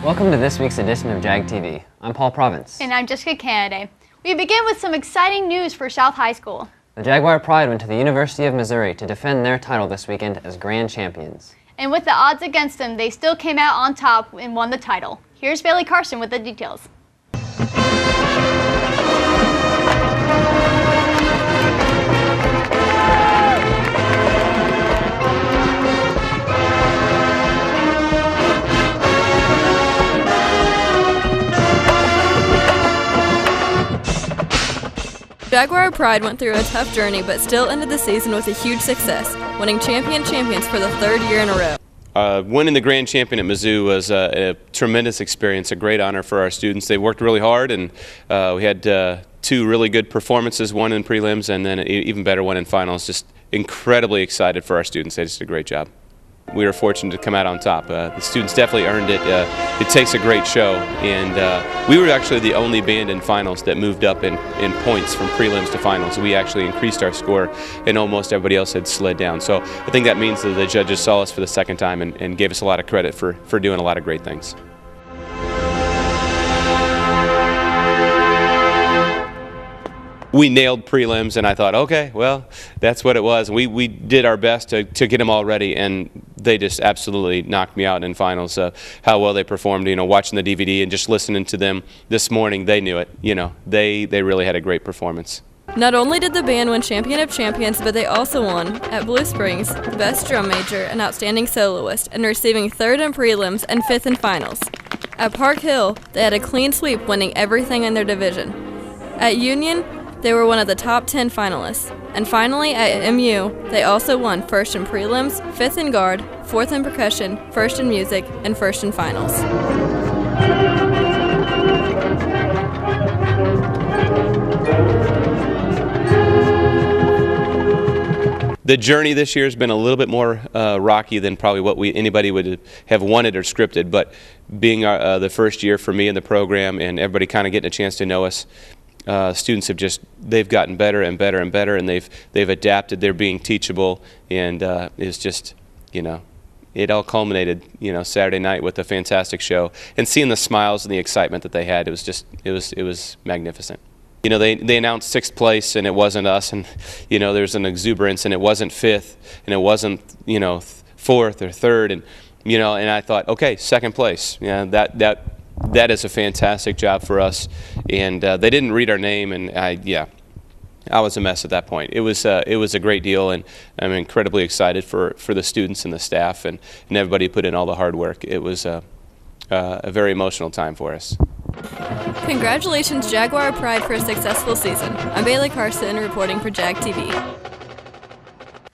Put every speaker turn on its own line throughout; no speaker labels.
Welcome to this week's edition of Jag TV. I'm Paul Province.
And I'm Jessica Kennedy. We begin with some exciting news for South High School.
The Jaguar Pride went to the University of Missouri to defend their title this weekend as grand champions.
And with the odds against them, they still came out on top and won the title. Here's Bailey Carson with the details.
Jaguar Pride went through a tough journey but still ended the season with a huge success, winning champions for the third year in a row.
Winning the grand champion at Mizzou was a tremendous experience, a great honor for our students. They worked really hard, and we had two really good performances, one in prelims and then an even better one in finals. Just incredibly excited for our students. They just did a great job. We were fortunate to come out on top. The students definitely earned it. It takes a great show, and we were actually the only band in finals that moved up in points from prelims to finals. We actually increased our score, and almost everybody else had slid down. So I think that means that the judges saw us for the second time and gave us a lot of credit for doing a lot of great things. We nailed prelims, and I thought, okay, well, that's what it was. We did our best to get them all ready, and they just absolutely knocked me out in finals. How well they performed, watching the DVD and just listening to them this morning, they knew it. They really had a great performance.
Not only did the band win Champion of Champions, but they also won, at Blue Springs, Best Drum Major and Outstanding Soloist, and receiving 3rd in prelims and 5th in finals. At Park Hill, they had a clean sweep, winning everything in their division. At Union, they were one of the top 10 finalists. And finally, at MU, they also won 1st in prelims, 5th in guard, 4th in percussion, 1st in music, and 1st in finals.
The journey this year has been a little bit more rocky than probably what anybody would have wanted or scripted, but being the first year for me in the program and everybody kind of getting a chance to know us, students they've gotten better and better and better, and they've adapted. They're being teachable, and it's just, it all culminated, Saturday night with a fantastic show, and seeing the smiles and the excitement that they had, it was magnificent. They announced 6th place, and it wasn't us, and there's an exuberance, and it wasn't 5th, and it wasn't 4th or 3rd, and I thought, okay, 2nd place. That is a fantastic job for us, and they didn't read our name, and I was a mess at that point. It was a great deal, and I'm incredibly excited for the students and the staff and everybody who put in all the hard work. It was a very emotional time for us.
Congratulations, Jaguar Pride, for a successful season. I'm Bailey Carson, reporting for Jag TV.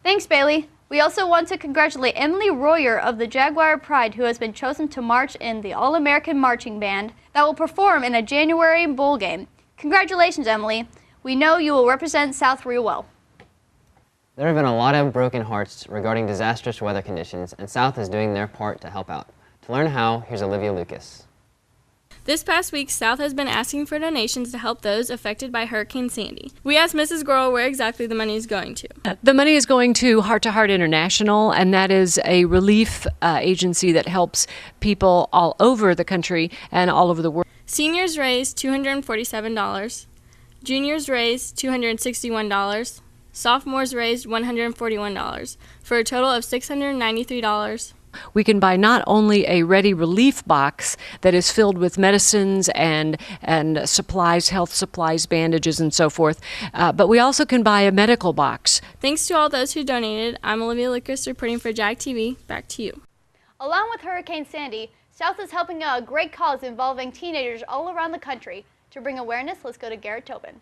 Thanks, Bailey. We also want to congratulate Emily Royer of the Jaguar Pride, who has been chosen to march in the All-American Marching Band that will perform in a January bowl game. Congratulations, Emily. We know you will represent South real well.
There have been a lot of broken hearts regarding disastrous weather conditions, and South is doing their part to help out. To learn how, here's Olivia Lucas.
This past week, South has been asking for donations to help those affected by Hurricane Sandy. We asked Mrs. Grohl where exactly the money is going to.
The money is going to Heart to Heart International, and that is a relief agency that helps people all over the country and all over the world.
Seniors raised $247. Juniors raised $261. Sophomores raised $141, for a total of $693.
We can buy not only a ready relief box that is filled with medicines and supplies, health supplies, bandages, and so forth, but we also can buy a medical box.
Thanks to all those who donated. I'm Olivia Lucas, reporting for Jag TV. Back to you.
Along with Hurricane Sandy, South is helping out a great cause involving teenagers all around the country. To bring awareness, let's go to Garrett Tobin.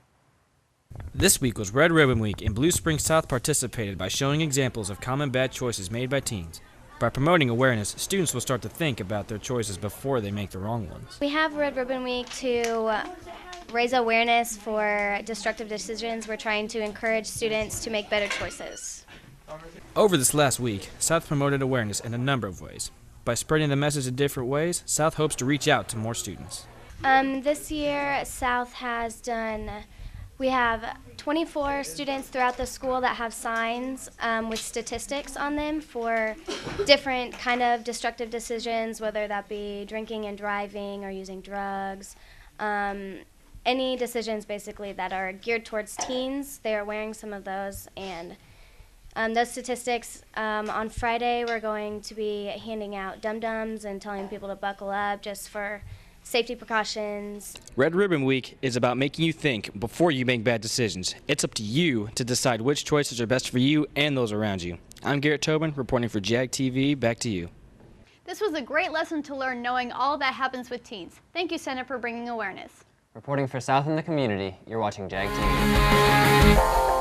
This week was Red Ribbon Week, and Blue Springs South participated by showing examples of common bad choices made by teens. By promoting awareness, students will start to think about their choices before they make the wrong ones.
We have Red Ribbon Week to raise awareness for destructive decisions. We're trying to encourage students to make better choices.
Over this last week, South promoted awareness in a number of ways. By spreading the message in different ways, South hopes to reach out to more students.
This year, South has We have 24 students throughout the school that have signs with statistics on them for different kind of destructive decisions, whether that be drinking and driving or using drugs. Any decisions basically that are geared towards teens, they are wearing some of those. And those statistics, on Friday we're going to be handing out dum-dums and telling people to buckle up just for safety precautions.
Red Ribbon Week is about making you think before you make bad decisions. It's up to you to decide which choices are best for you and those around you. I'm Garrett Tobin, reporting for Jag TV. Back to you.
This was a great lesson to learn, knowing all that happens with teens. Thank you, Senna, for bringing awareness.
Reporting for South in the Community, you're watching Jag TV.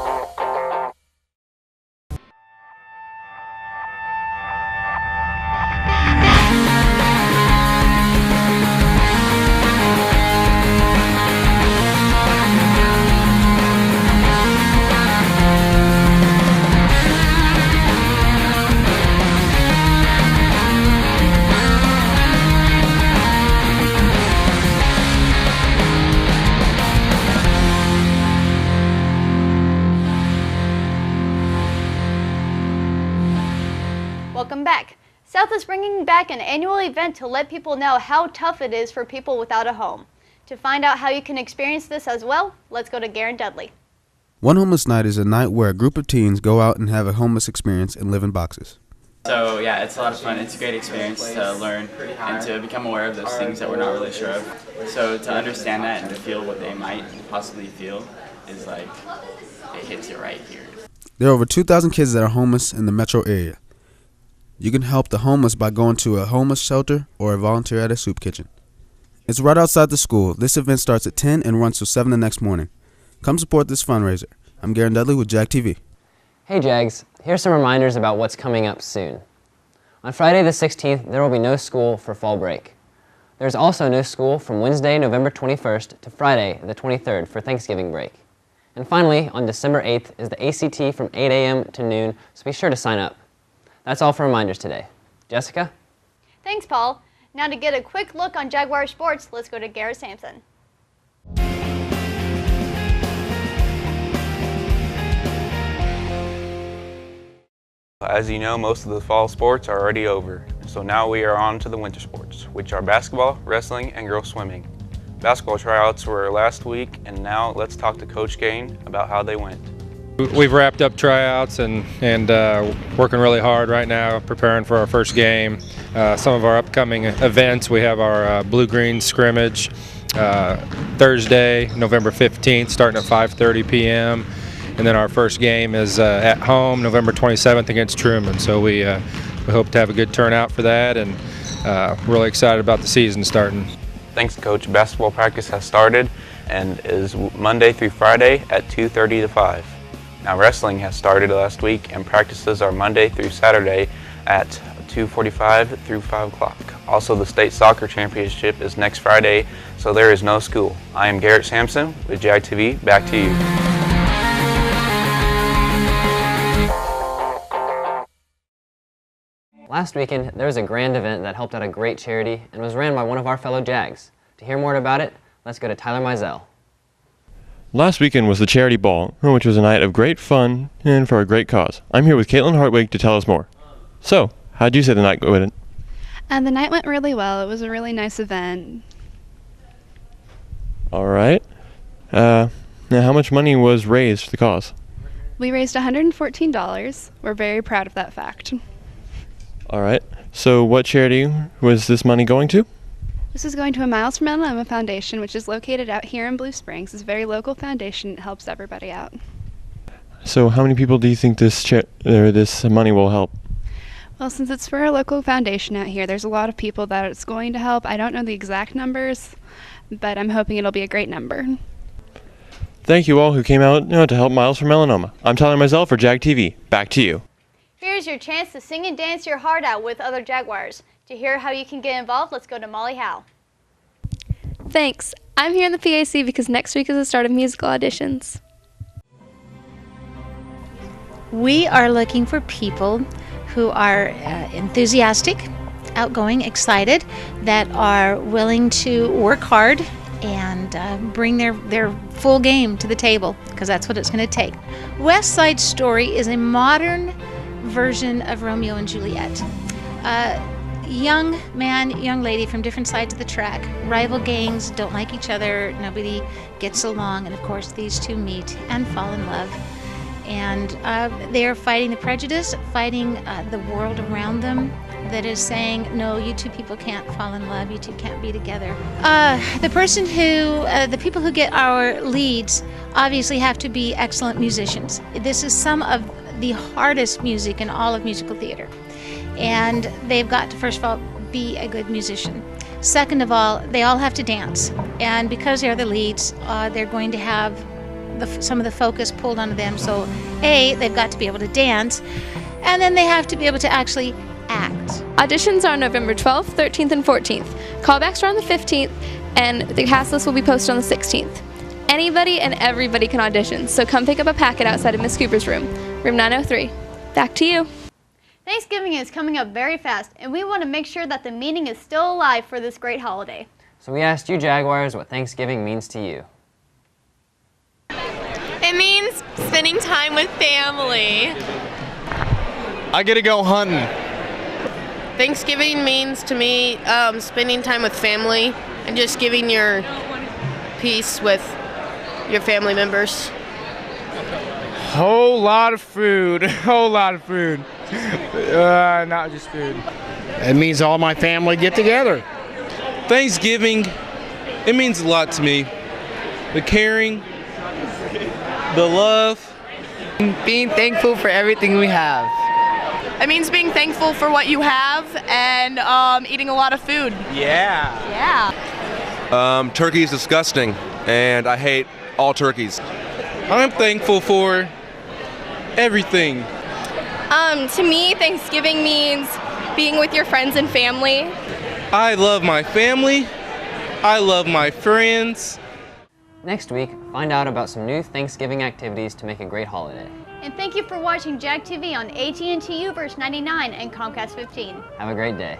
Welcome back. South is bringing back an annual event to let people know how tough it is for people without a home. To find out how you can experience this as well, let's go to Garrett Dudley.
One Homeless Night is a night where a group of teens go out and have a homeless experience and live in boxes.
So yeah, it's a lot of fun. It's a great experience to learn and to become aware of those things that we're not really sure of. So to understand that and to feel what they might possibly feel is like, it hits you right here.
There are over 2,000 kids that are homeless in the metro area. You can help the homeless by going to a homeless shelter or volunteer at a soup kitchen. It's right outside the school. This event starts at 10 and runs till 7 the next morning. Come support this fundraiser. I'm Garrett Dudley with Jag TV.
Hey Jags, here's some reminders about what's coming up soon. On Friday the 16th, there will be no school for fall break. There's also no school from Wednesday, November 21st to Friday the 23rd for Thanksgiving break. And finally, on December 8th is the ACT from 8 a.m. to noon, so be sure to sign up. That's all for reminders today. Jessica?
Thanks, Paul. Now to get a quick look on Jaguar sports, let's go to Garrett Sampson.
As you know, most of the fall sports are already over, so now we are on to the winter sports, which are basketball, wrestling, and girls swimming. Basketball tryouts were last week, and now let's talk to Coach Gain about how they went.
We've wrapped up tryouts and working really hard right now, preparing for our first game. Some of our upcoming events, we have our blue-green scrimmage Thursday, November 15th, starting at 5:30 p.m. And then our first game is at home, November 27th against Truman. So we hope to have a good turnout for that, and really excited about the season starting.
Thanks, Coach. Basketball practice has started and is Monday through Friday at 2:30 to 5. Now wrestling has started last week and practices are Monday through Saturday at 2:45 through 5 o'clock. Also, the state soccer championship is next Friday, so there is no school. I am Garrett Sampson with Jag TV. Back to you.
Last weekend, there was a grand event that helped out a great charity and was ran by one of our fellow Jags. To hear more about it, let's go to Tyler Mizell.
Last weekend was the Charity Ball, which was a night of great fun and for a great cause. I'm here with Caitlin Hartwig to tell us more. So, how'd you say the night went?
The night went really well. It was a really nice event.
All right. Now, how much money was raised for the cause?
We raised $114. We're very proud of that fact.
All right. So, what charity was this money going to?
This is going to a Miles for Melanoma Foundation, which is located out here in Blue Springs. It's a very local foundation. It helps everybody out.
So how many people do you think this money will help?
Well, since it's for a local foundation out here, there's a lot of people that it's going to help. I don't know the exact numbers, but I'm hoping it'll be a great number.
Thank you all who came out to help Miles for Melanoma. I'm Tyler Mizell for Jag TV. Back to you.
Here's your chance to sing and dance your heart out with other Jaguars. To hear how you can get involved, let's go to Molly Howe.
Thanks. I'm here in the PAC because next week is the start of musical auditions.
We are looking for people who are enthusiastic, outgoing, excited, that are willing to work hard and and bring their full game to the table, because that's what it's going to take. West Side Story is a modern version of Romeo and Juliet. Young man, young lady from different sides of the track, rival gangs, don't like each other, nobody gets along, and of course these two meet and fall in love. And they are fighting the prejudice, fighting the world around them that is saying, no, you two people can't fall in love, you two can't be together. The people who get our leads obviously have to be excellent musicians. This is some of the hardest music in all of musical theater. And they've got to, first of all, be a good musician. Second of all, they all have to dance. And because they're the leads, they're going to have some of the focus pulled onto them. So A, they've got to be able to dance, and then they have to be able to actually act.
Auditions are on November 12th, 13th, and 14th. Callbacks are on the 15th, and the cast list will be posted on the 16th. Anybody and everybody can audition, so come pick up a packet outside of Miss Cooper's room 903. Back to you.
Thanksgiving is coming up very fast, and we want to make sure that the meaning is still alive for this great holiday.
So we asked you Jaguars what Thanksgiving means to you.
It means spending time with family.
I get to go hunting.
Thanksgiving means to me spending time with family and just giving your peace with your family members.
Whole lot of food. Whole lot of food. Not just food.
It means all my family get together.
Thanksgiving, it means a lot to me. The caring, the love.
Being thankful for everything we have.
It means being thankful for what you have and eating a lot of food.
Yeah.
Yeah.
Turkey is disgusting, and I hate all turkeys.
I'm thankful for everything.
To me, Thanksgiving means being with your friends and family.
I love my family. I love my friends.
Next week, find out about some new Thanksgiving activities to make a great holiday.
And thank you for watching Jag TV on AT&T Uverse 99 and Comcast 15.
Have a great day.